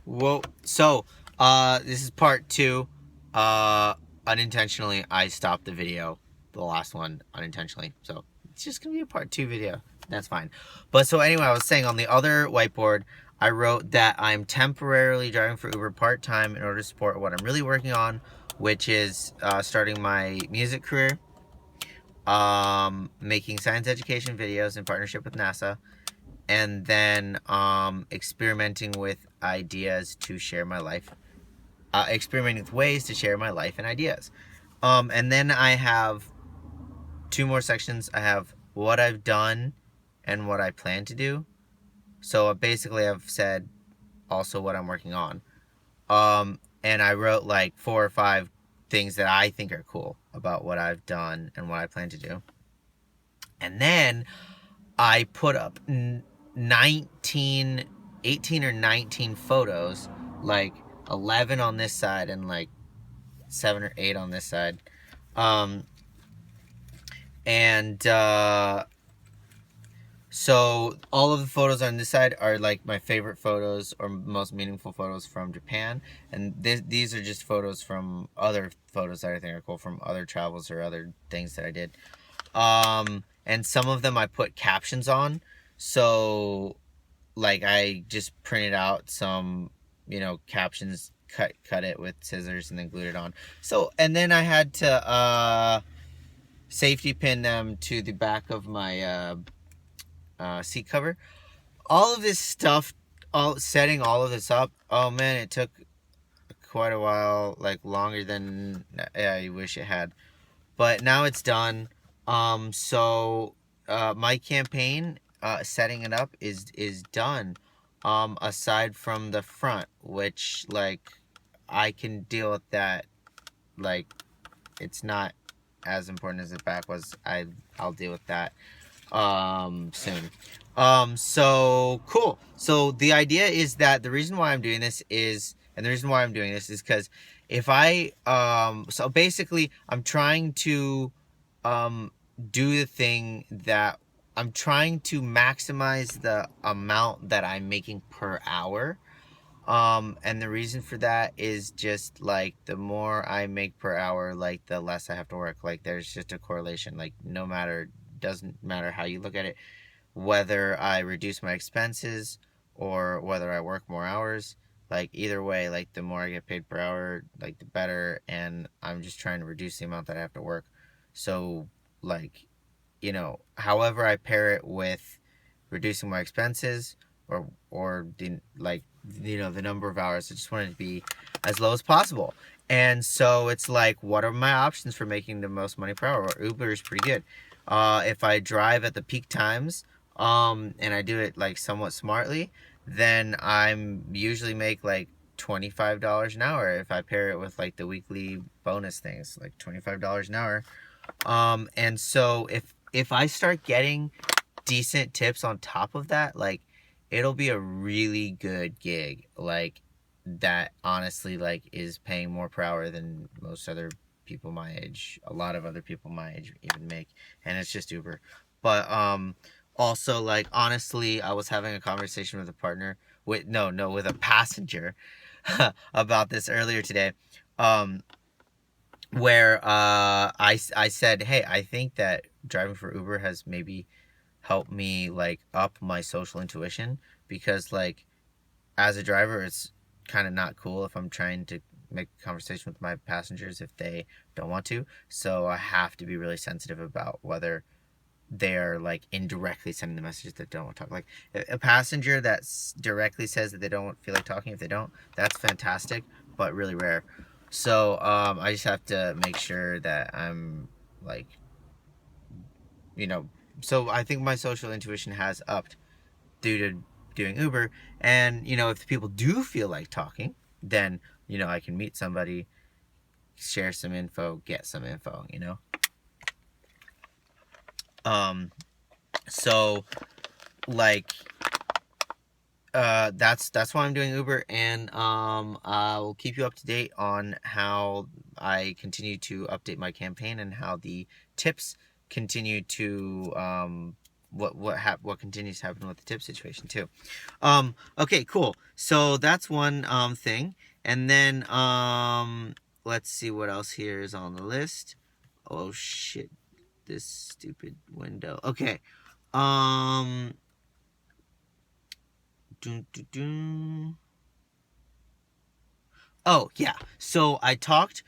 Well, so this is part two. Unintentionally, I stopped the video, the last one, unintentionally. So it's just gonna be a part two video. That's fine. But so anyway, I was saying on the other whiteboard, I wrote that I'm temporarily driving for Uber part time in order to support what I'm really working on, which is starting my music career, making science education videos in partnership with NASA, and then experimenting with ideas to share my life, experimenting with ways to share my life and ideas. And then I have two more sections. I have what I've done and what I plan to do. So basically, I've said also what I'm working on. And I wrote like 4 or 5 things that I think are cool about what I've done and what I plan to do. And then I put up 19, 18 or 19 photos, like 11 on this side and like 7 or 8 on this side. And so all of the photos on this side are like my favorite photos or most meaningful photos from Japan. And these are just photos from other photos that I think are cool from other travels or other things that I did. And some of them I put captions on. So like I just printed out some, captions, cut it with scissors and then glued it on. So, and then I had to safety pin them to the back of my seat cover. All of this stuff, setting all of this up, oh man, it took quite a while, like longer than I wish it had. But now it's done. So my campaign, setting it up is done. Aside from the front, which like I can deal with that. Like it's not as important as the back was. I'll deal with that soon. So cool. So the idea is that the reason why I'm doing this is, and the reason why I'm doing this is because if I, so basically I'm trying to, do the thing that I'm trying to maximize the amount that I'm making per hour. And the reason for that is just like the more I make per hour, like the less I have to work. Like there's just a correlation. Like no matter, doesn't matter how you look at it, whether I reduce my expenses or whether I work more hours, like either way, like the more I get paid per hour, like the better. And I'm just trying to reduce the amount that I have to work. So like, however I pair it with reducing my expenses or the like, the number of hours, I just want it to be as low as possible. And so it's like, what are my options for making the most money per hour? Well, Uber is pretty good. If I drive at the peak times, and I do it like somewhat smartly, then I'm usually make like $25 an hour if I pair it with like the weekly bonus things, like $25 an hour. And so if I start getting decent tips on top of that, like it'll be a really good gig. Like that honestly like is paying more per hour than most other people my age, a lot of other people my age even make. And it's just Uber. But also like honestly, I was having a conversation with a partner with no with a passenger about this earlier today. Um where I said, hey, I think that driving for Uber has maybe helped me like up my social intuition, because like as a driver it's kind of not cool if I'm trying to make a conversation with my passengers if they don't want to. So I have to be really sensitive about whether they're like indirectly sending the message that they don't want to talk. Like a passenger that directly says that they don't feel like talking, if they don't, that's fantastic, but really rare. So I just have to make sure that I'm like, you know, so I think my social intuition has upped due to doing Uber. And, if people do feel like talking, then, I can meet somebody, share some info, get some info. Um, so like, that's why I'm doing Uber, and I will keep you up to date on how I continue to update my campaign and how the tips continue to what continues to happen with the tip situation too. Okay, cool. So that's one thing. And then let's see what else here is on the list. Oh shit, this stupid window. Okay. Um dun, dun, dun. Oh, yeah. So I talked.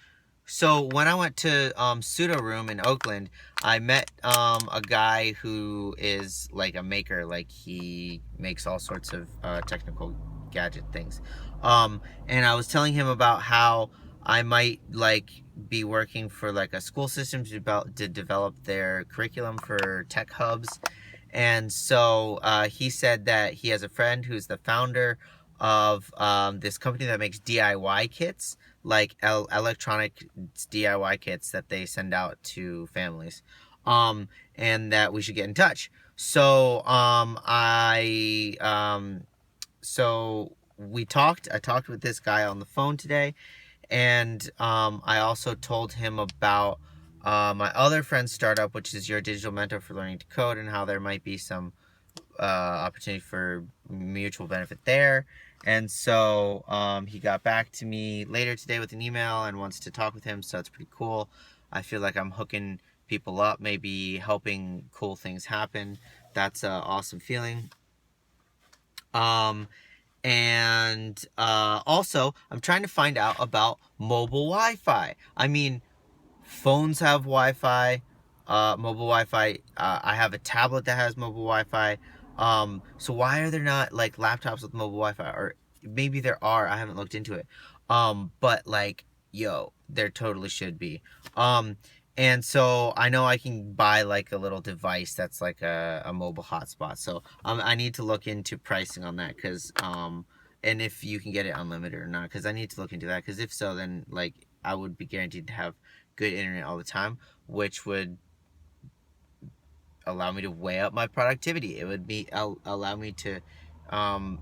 So when I went to Pseudo Room in Oakland, I met a guy who is like a maker. Like he makes all sorts of technical gadget things. And I was telling him about how I might like be working for like a school system to develop their curriculum for tech hubs. And so he said that he has a friend who's the founder of this company that makes DIY kits, like electronic DIY kits that they send out to families, and that we should get in touch. So so we talked. I talked with this guy on the phone today, and I also told him about my other friend's startup, which is Your Digital Mentor for Learning to Code, and how there might be some opportunity for mutual benefit there. And so he got back to me later today with an email and wants to talk with him. So it's pretty cool. I feel like I'm hooking people up, maybe helping cool things happen. That's an awesome feeling. And also, I'm trying to find out about mobile Wi-Fi. I mean, phones have Wi-Fi, mobile Wi-Fi. I have a tablet that has mobile Wi-Fi. So why are there not like laptops with mobile Wi-Fi? Or maybe there are. I haven't looked into it. But like, yo, there totally should be. And so I know I can buy like a little device that's like a mobile hotspot. So I need to look into pricing on that because and if you can get it unlimited or not, because I need to look into that. Because if so, then like I would be guaranteed to have good internet all the time, which would allow me to weigh up my productivity. It would be allow me to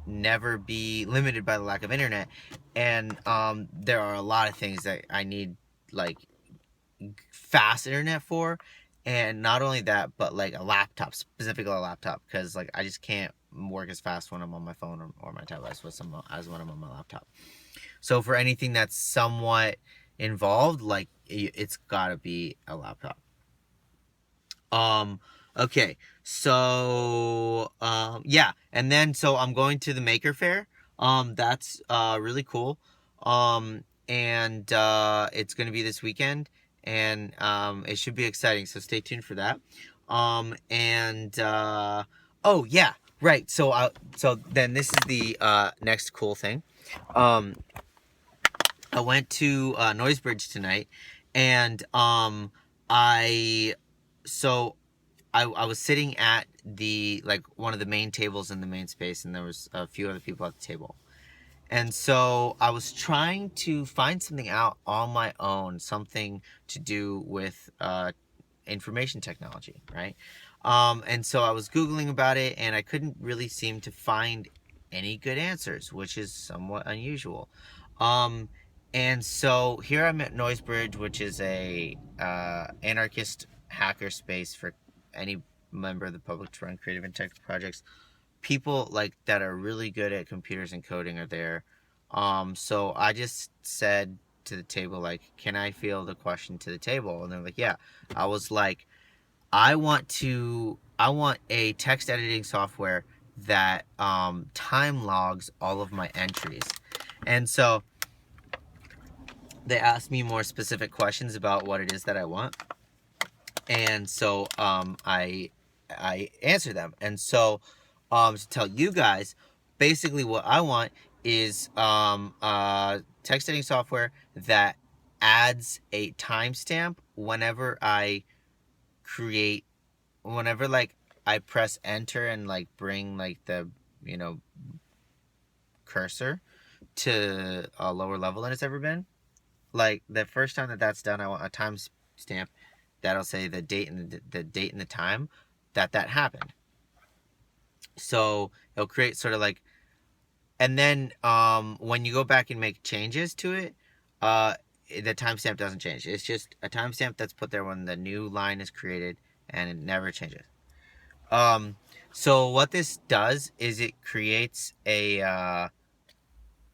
never be limited by the lack of internet. And there are a lot of things that I need like fast internet for, and not only that, but like a laptop, specifically a laptop, because like I just can't work as fast when I'm on my phone or my tablet as when I'm on my laptop. So for anything that's somewhat involved, like it's gotta be a laptop. Um, okay, so yeah, and then so I'm going to the Maker Faire. That's really cool. And it's gonna be this weekend, and it should be exciting. So stay tuned for that. And oh yeah, right. So then this is the next cool thing. Um, I went to Noisebridge tonight, and I so I was sitting at the like one of the main tables in the main space, and there was a few other people at the table. And so I was trying to find something out on my own, something to do with information technology, right? And so I was Googling about it, and I couldn't really seem to find any good answers, which is somewhat unusual. Um, and so here I'm at Noisebridge, which is a anarchist hacker space for any member of the public to run creative and tech projects. People like that are really good at computers and coding are there. So I just said to the table, like, can I field a question to the table? And they're like, yeah. I was like, I want a text editing software that time logs all of my entries. And so they asked me more specific questions about what it is that I want. And so I answer them. And so to tell you guys, basically what I want is text editing software that adds a timestamp whenever like I press enter and like bring like the cursor to a lower level than it's ever been. Like the first time that that's done, I want a timestamp that'll say the date and the date and the time that happened. So it'll create sort of like, and then when you go back and make changes to it, the timestamp doesn't change. It's just a timestamp that's put there when the new line is created, and it never changes. So what this does is it creates a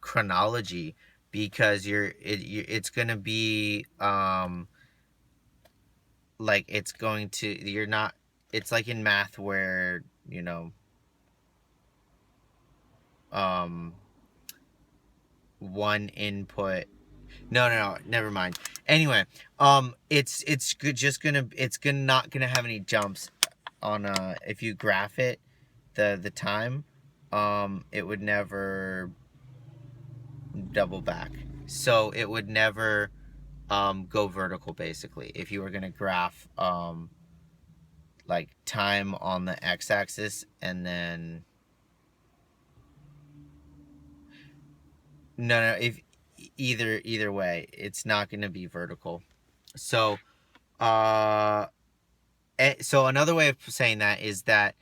chronology, because it's gonna be like it's going to you're not it's like in math where um one input. No, never mind. Anyway, it's just gonna not gonna have any jumps on if you graph it, the time, it would never double back. So it would never go vertical, basically, if you were gonna graph like time on the x-axis, and then no, if either way, it's not gonna be vertical. So so another way of saying that is that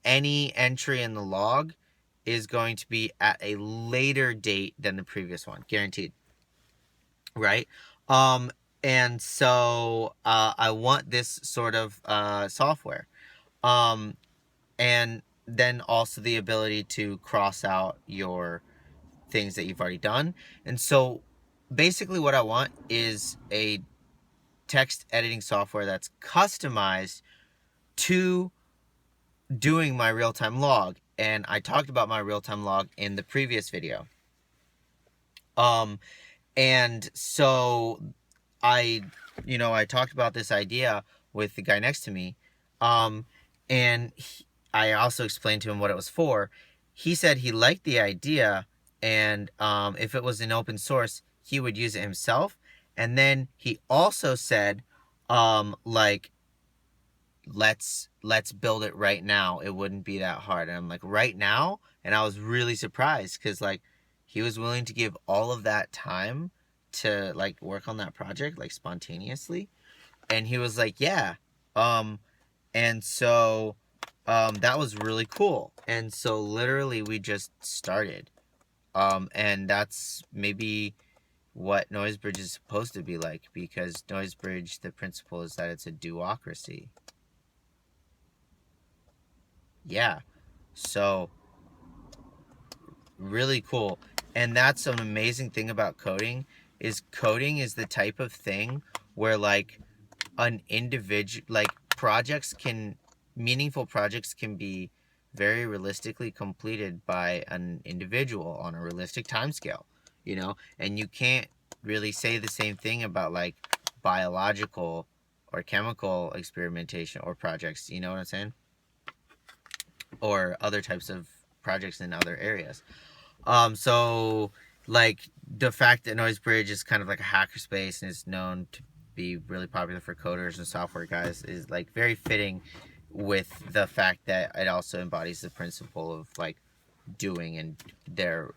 any entry in the log is going to be at a later date than the previous one, guaranteed, right? Um, and so I want this sort of software, um, and then also the ability to cross out your things that you've already done. And so basically what I want is a text editing software that's customized to doing my real-time log. And I talked about my real-time log in the previous video. And so I talked about this idea with the guy next to me. And I also explained to him what it was for. He said he liked the idea, and if it was an open source, he would use it himself. And then he also said, like, let's build it right now. It wouldn't be that hard. And I'm like, right now? And I was really surprised, because like he was willing to give all of that time to like work on that project, like, spontaneously. And he was like, yeah. And so that was really cool. And so literally we just started. And that's maybe what Noisebridge is supposed to be like, because Noisebridge, the principle is that it's a duocracy. Yeah. So really cool. And that's an amazing thing about coding is the type of thing where like an individual, like, meaningful projects can be very realistically completed by an individual on a realistic time scale, and you can't really say the same thing about like biological or chemical experimentation or projects, you know what I'm saying? Or other types of projects in other areas. So like the fact that Noisebridge is kind of like a hackerspace and is known to be really popular for coders and software guys is like very fitting with the fact that it also embodies the principle of like doing, and their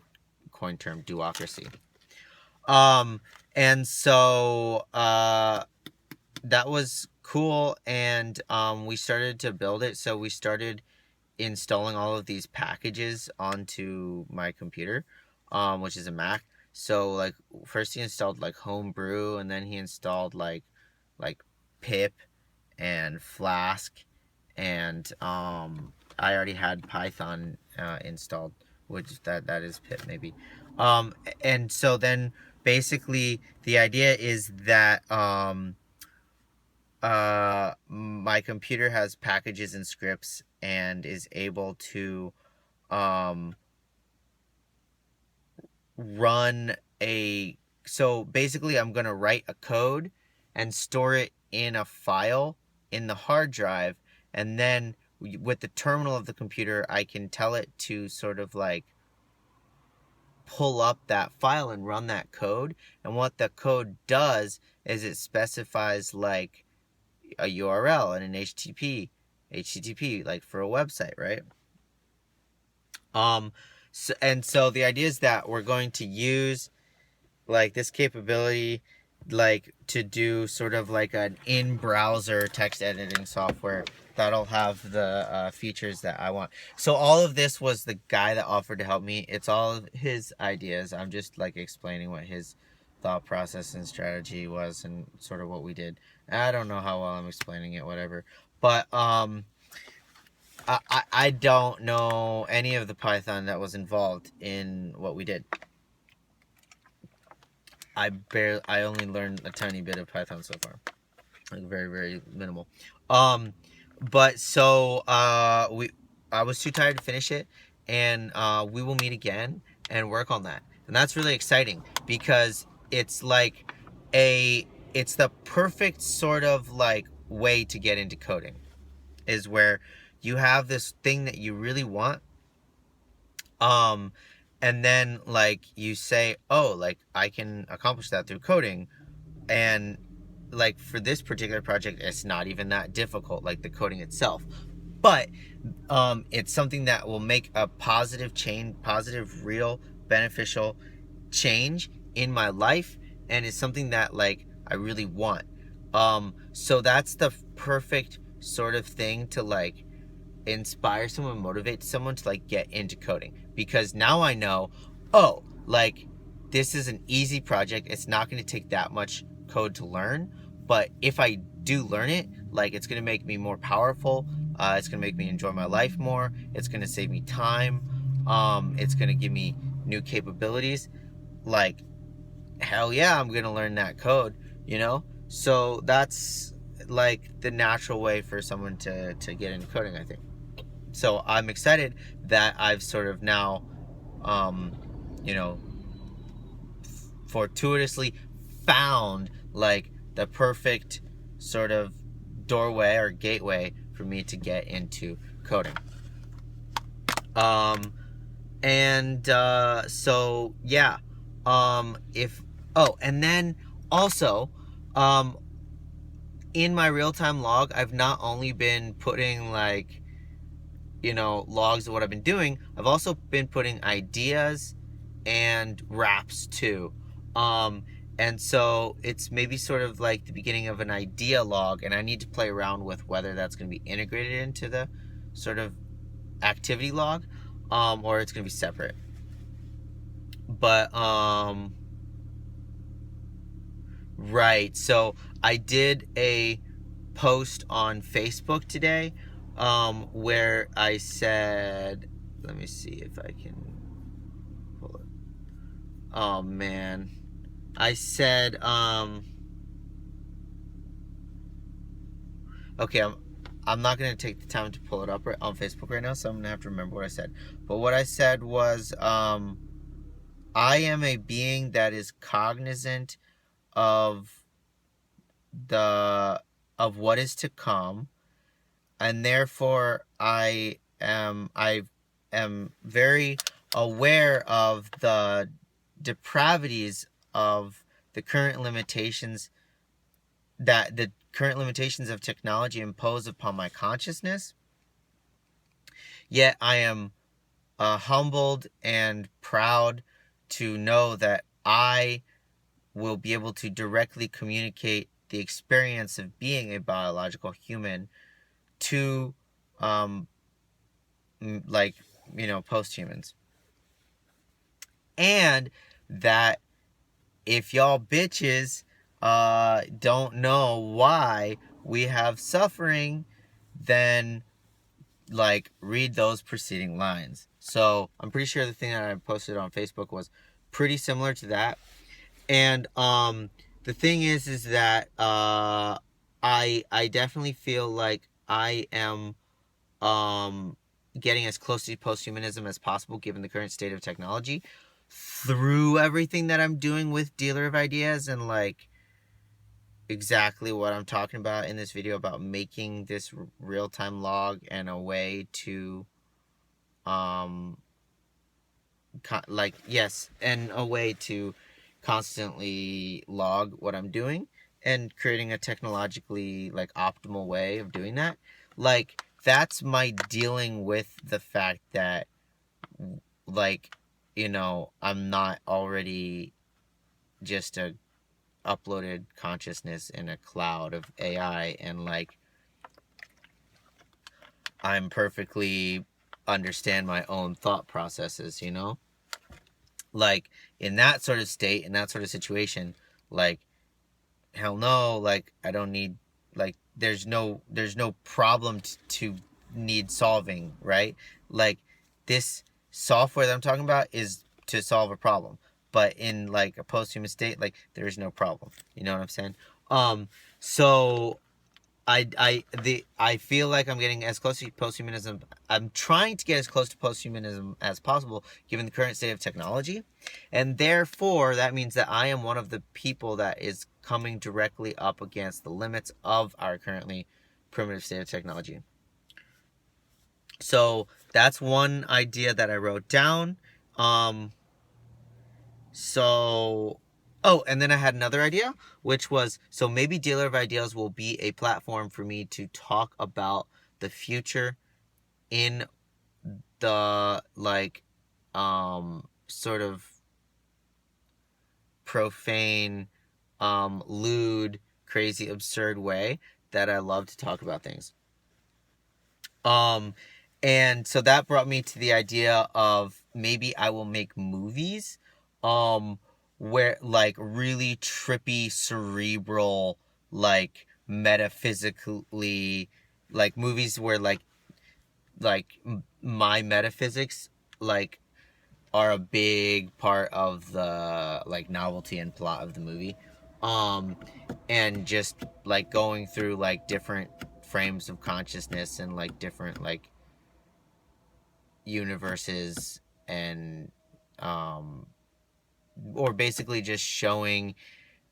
coin term duocracy. And so that was cool, and we started to build it. So we started installing all of these packages onto my computer, which is a Mac. So like first he installed like Homebrew, and then he installed like pip and Flask, and I already had Python installed, which that is pip maybe. And so then basically the idea is that my computer has packages and scripts and is able to run so basically I'm going to write a code and store it in a file in the hard drive, and then with the terminal of the computer I can tell it to sort of like pull up that file and run that code. And what the code does is it specifies like a URL and an HTTP, like for a website, right? So the idea is that we're going to use like this capability like to do sort of like an in-browser text editing software that'll have the features that I want. So all of this was the guy that offered to help me. It's all of his ideas. I'm just like explaining what his thought process and strategy was and sort of what we did. I don't know how well I'm explaining it, whatever. But I don't know any of the Python that was involved in what we did. I only learned a tiny bit of Python so far, like very very minimal. But so I was too tired to finish it, and we will meet again and work on that, and that's really exciting because it's like it's the perfect sort of like way to get into coding, is where you have this thing that you really want, um and then like you say, oh, like I can accomplish that through coding. And like for this particular project, it's not even that difficult, like the coding itself, but it's something that will make a positive change, positive, real, beneficial change in my life, and it's something that like I really want. So that's the perfect sort of thing to like inspire someone, motivate someone to like get into coding, because now I know, oh, like this is an easy project. It's not going to take that much code to learn, but if I do learn it, like it's going to make me more powerful. It's going to make me enjoy my life more. It's going to save me time. It's going to give me new capabilities. Like, hell yeah, I'm going to learn that code, you know? So that's like the natural way for someone to get into coding, I think. So I'm excited that I've sort of now, you know, fortuitously found like the perfect sort of doorway or gateway for me to get into coding. And so yeah, if oh, and then also, um, in my real-time log, I've not only been putting like, you know, logs of what I've been doing, I've also been putting ideas and raps too. And so it's maybe sort of like the beginning of an idea log, and I need to play around with whether that's going to be integrated into the sort of activity log, or it's going to be separate. But right, so I did a post on Facebook today, where I said, let me see if I can pull it. Oh man, I said, okay, I'm not gonna take the time to pull it up on Facebook right now, so I'm gonna have to remember what I said. But what I said was, I am a being that is cognizant of the of what is to come, and therefore I am very aware of the depravities of the current limitations that the current limitations of technology impose upon my consciousness. Yet I am humbled and proud to know that I will be able to directly communicate the experience of being a biological human to, like, you know, post-humans. And that if y'all bitches don't know why we have suffering, then like read those preceding lines. So I'm pretty sure the thing that I posted on Facebook was pretty similar to that. And the thing is that I definitely feel like I am getting as close to posthumanism as possible given the current state of technology through everything that I'm doing with Dealer of Ideas, and like exactly what I'm talking about in this video about making this real-time log and a way to like, yes, and a way to constantly log what I'm doing, and creating a technologically like optimal way of doing that. Like that's my dealing with the fact that, like, you know, I'm not already just a uploaded consciousness in a cloud of AI, and like I'm perfectly understand my own thought processes, you know? Like in that sort of state, in that sort of situation, like hell no, like I don't need, like there's no problem to need solving, right? Like this software that I'm talking about is to solve a problem, but in like a post-human state, like there is no problem. You know what I'm saying? So I feel like I'm getting as close to posthumanism. I'm trying to get as close to posthumanism as possible, given the current state of technology, and therefore that means that I am one of the people that is coming directly up against the limits of our currently primitive state of technology. So that's one idea that I wrote down. So, oh, and then I had another idea, which was, so maybe Dealer of Ideas will be a platform for me to talk about the future in the, like, sort of profane, lewd, crazy, absurd way that I love to talk about things. And so that brought me to the idea of maybe I will make movies, where like really trippy, cerebral, like metaphysically, like movies where my metaphysics like are a big part of the like novelty and plot of the movie, and just like going through like different frames of consciousness and like different like universes and or basically just showing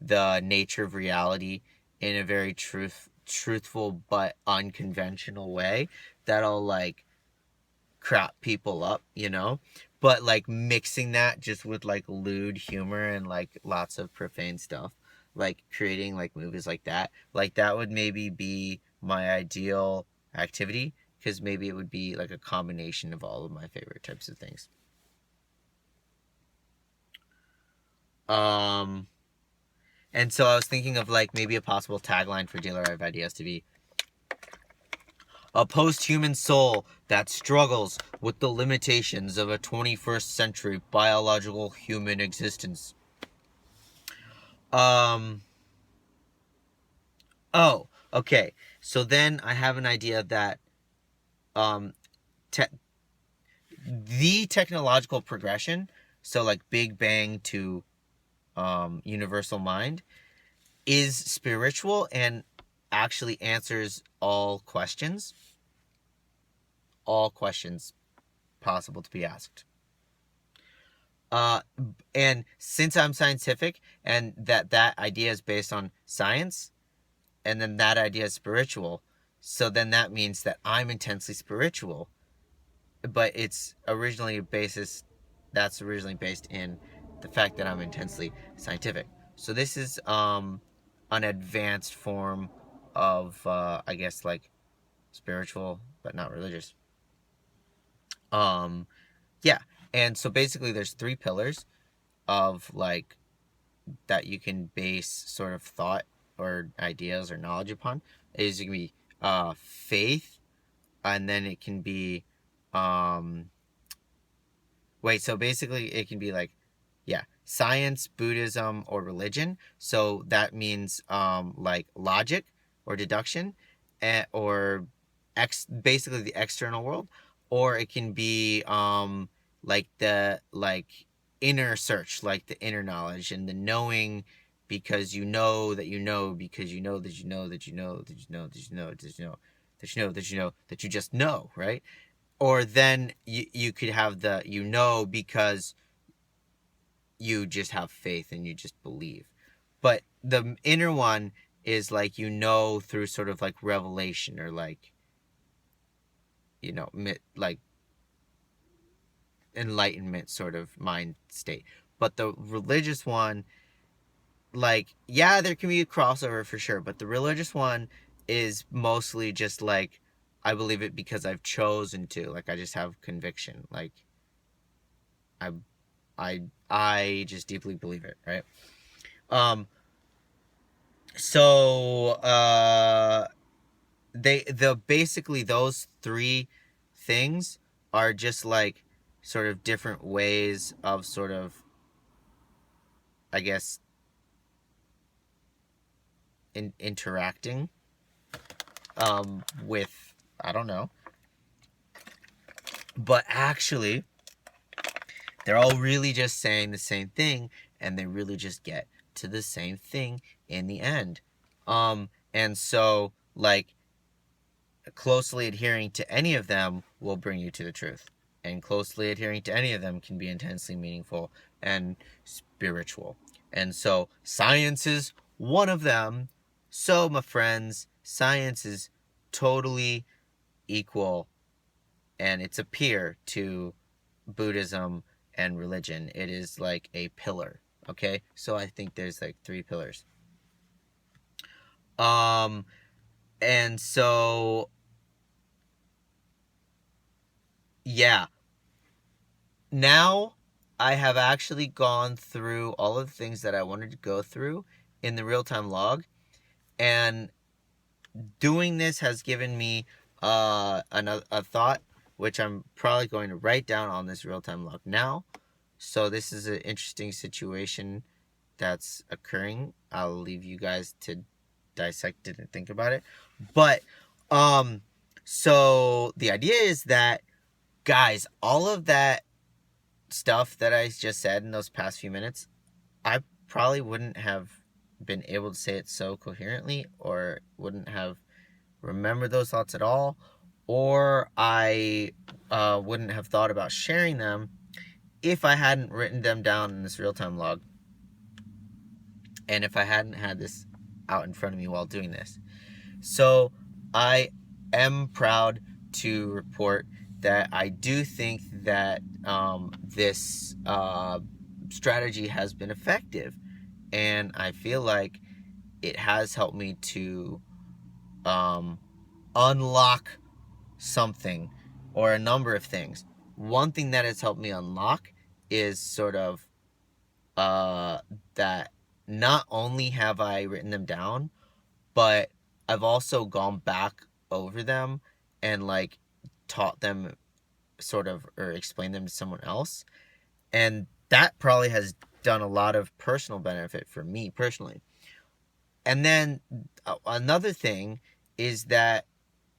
the nature of reality in a very truthful but unconventional way that'll like crap people up, but like mixing that just with like lewd humor and like lots of profane stuff, like creating like movies like that would maybe be my ideal activity, because maybe it would be like a combination of all of my favorite types of things. um and so I was thinking of like maybe a possible tagline for Dealer of Ideas to be a post-human soul that struggles with the limitations of a 21st century biological human existence. Um. Oh, okay. So then I have an idea that um, te- the technological progression, so like Big Bang to universal mind, is spiritual and actually answers all questions possible to be asked. Uh, and since I'm scientific and that idea is based on science, and then that idea is spiritual, so then that means that I'm intensely spiritual, but it's originally a basis that's originally based in the fact that I'm intensely scientific. So this is an advanced form of I guess like spiritual but not religious. Um, yeah, and so basically there's three pillars of like that you can base sort of thought or ideas or knowledge upon. Is it can be faith, and then it can be um wait, so basically it can be like, yeah, science, Buddhism, or religion. So that means like logic or deduction, or basically the external world, or it can be like the like inner search, like the inner knowledge and the knowing, because you know that you know because you know that you know that you know that you know that you know that you know that you know that you know that you just know, right? Or then you could have the because you just have faith and you just believe. But the inner one is like through sort of like revelation, or like like enlightenment sort of mind state. But the religious one, like, yeah, there can be a crossover for sure, but the religious one is mostly just like, I believe it because I've chosen to, like, I just have conviction, like I I just deeply believe it, right? Um so the basically those three things are just like sort of different ways of sort of, I guess, interacting with, I don't know, But actually, they're all really just saying the same thing, and they really just get to the same thing in the end. And so, like, closely adhering to any of them will bring you to the truth. And closely adhering to any of them can be intensely meaningful and spiritual. And so, science is one of them. So, my friends, science is totally equal, and it's a peer to Buddhism and religion. It is like a pillar. Okay, so I think there's like 3 pillars. And so, yeah, now I have actually gone through all of the things that I wanted to go through in the real-time log, and doing this has given me a thought, which I'm probably going to write down on this real-time log now. So this is an interesting situation that's occurring. I'll leave you guys to dissect it and think about it. But so the idea is that, guys, all of that stuff that I just said in those past few minutes, I probably wouldn't have been able to say it so coherently, or wouldn't have remembered those thoughts at all, or I wouldn't have thought about sharing them if I hadn't written them down in this real-time log, and if I hadn't had this out in front of me while doing this. So I am proud to report that I do think that this strategy has been effective, and I feel like it has helped me to unlock something, or a number of things. One thing that has helped me unlock is sort of that not only have I written them down, but I've also gone back over them and like taught them, sort of, or explained them to someone else. And that probably has done a lot of personal benefit for me personally. And then another thing is that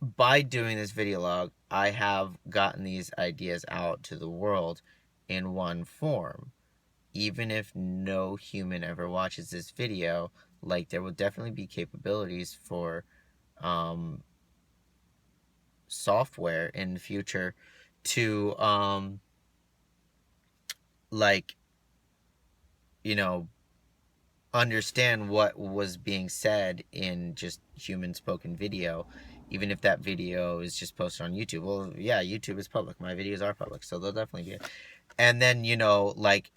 by doing this video log, I have gotten these ideas out to the world in one form. Even if no human ever watches this video, like, there will definitely be capabilities for software in the future to like, you know, understand what was being said in just human spoken video, even if that video is just posted on YouTube. Well, yeah, YouTube is public. My videos are public, so they'll definitely be it. And then, like,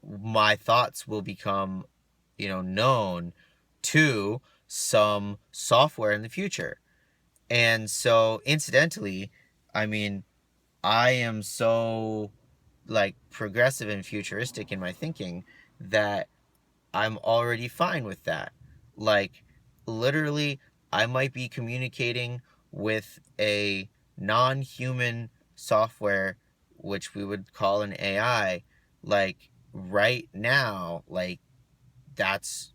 my thoughts will become, known to some software in the future. And so, incidentally, I mean, I am so, like, progressive and futuristic in my thinking that I'm already fine with that. Like, literally, I might be communicating with a non-human software, which we would call an AI, like, right now. Like, that's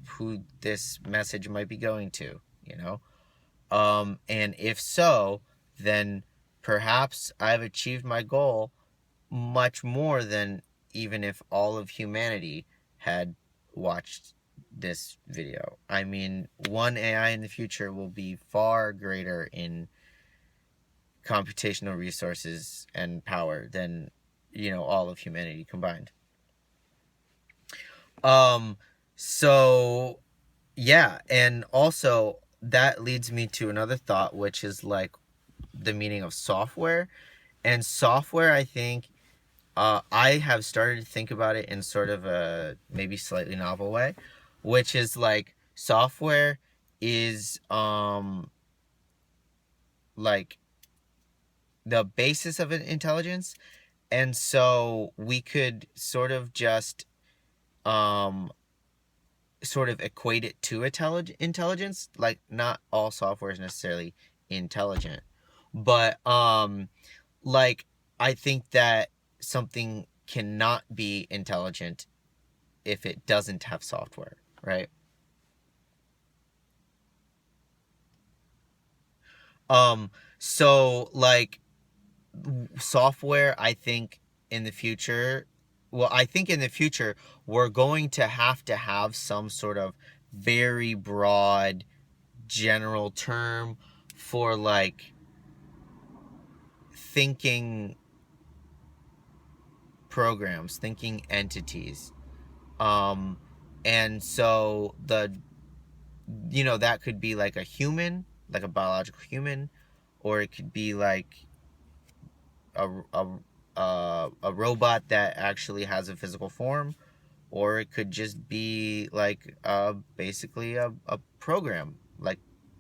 who this message might be going to, and if so, then perhaps I've achieved my goal much more than even if all of humanity had watched this video. I mean, one AI in the future will be far greater in computational resources and power than, all of humanity combined. So yeah, and also that leads me to another thought, which is like the meaning of software. And software, I think, I have started to think about it in sort of a maybe slightly novel way, which is like software is like the basis of an intelligence. And so we could sort of just sort of equate it to intelligence. Like, not all software is necessarily intelligent, but like, I think that something cannot be intelligent if it doesn't have software, right? So, like, software, I think in the future, well, I think in the future we're going to have some sort of very broad general term for like thinking programs, thinking entities. Um and so that could be like a human, like a biological human, or it could be like a a a robot that actually has a physical form, or it could just be like basically a program, like,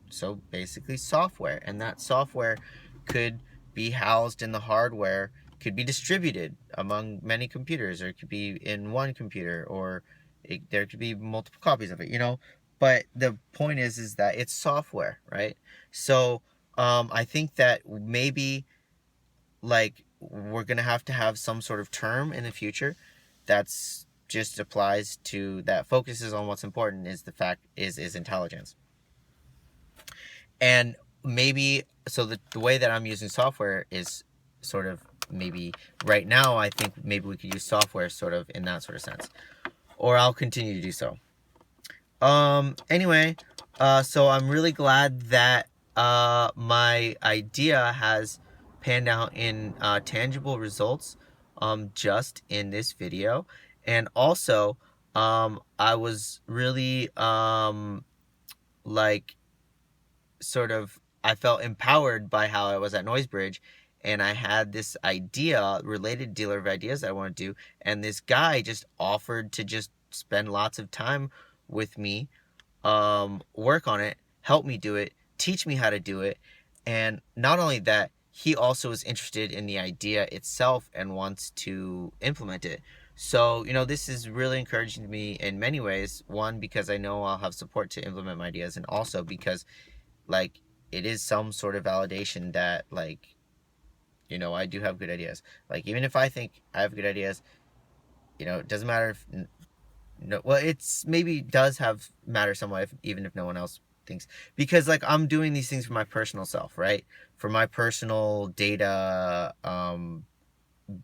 so basically software, and that software could be housed in the hardware, could be distributed among many computers, or it could be in one computer, or there could be multiple copies of it. But the point is that it's software, right? So I think that maybe like we're gonna have to have some sort of term in the future that's just applies to that focuses on what's important, is the fact is intelligence. And maybe so the way that I'm using software is sort of, maybe right now I think maybe we could use software sort of in that sort of sense, or I'll continue to do so. Anyway, so I'm really glad that my idea has panned out in tangible results just in this video. And also I was really like sort of, I felt empowered by how I was at Noisebridge, and I had this idea, related dealer of ideas that I want to do, and this guy just offered to just spend lots of time with me, work on it, help me do it, teach me how to do it. And not only that, he also is interested in the idea itself and wants to implement it. So, this is really encouraging to me in many ways. One, because I know I'll have support to implement my ideas, and also because, like, it is some sort of validation that, like, I do have good ideas. Like, even if I think I have good ideas, it doesn't matter if no, well, it's maybe does have matter somewhat, even if no one else thinks, because like I'm doing these things for my personal self, right? For my personal data,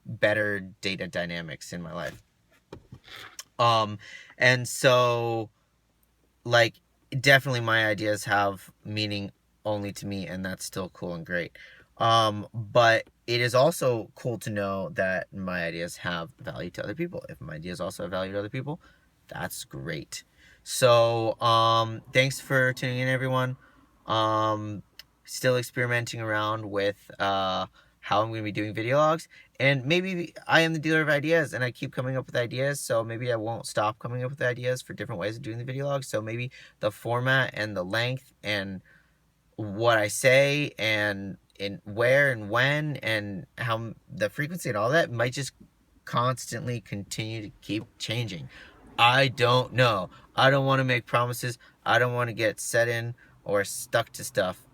better data dynamics in my life. um and so, like, definitely my ideas have meaning only to me, and that's still cool and great. But it is also cool to know that my ideas have value to other people. If my ideas also have value to other people, that's great. So thanks for tuning in, everyone. Still experimenting around with how I'm going to be doing video logs, and maybe I am the dealer of ideas and I keep coming up with ideas, so maybe I won't stop coming up with ideas for different ways of doing the video logs. So maybe the format and the length and what I say and in where and when and how the frequency and all that might just constantly continue to keep changing. I don't know. I don't want to make promises. I don't want to get set in or stuck to stuff.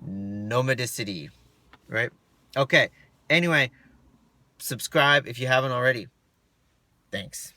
Nomadicity, right? Okay. Anyway, subscribe if you haven't already. Thanks.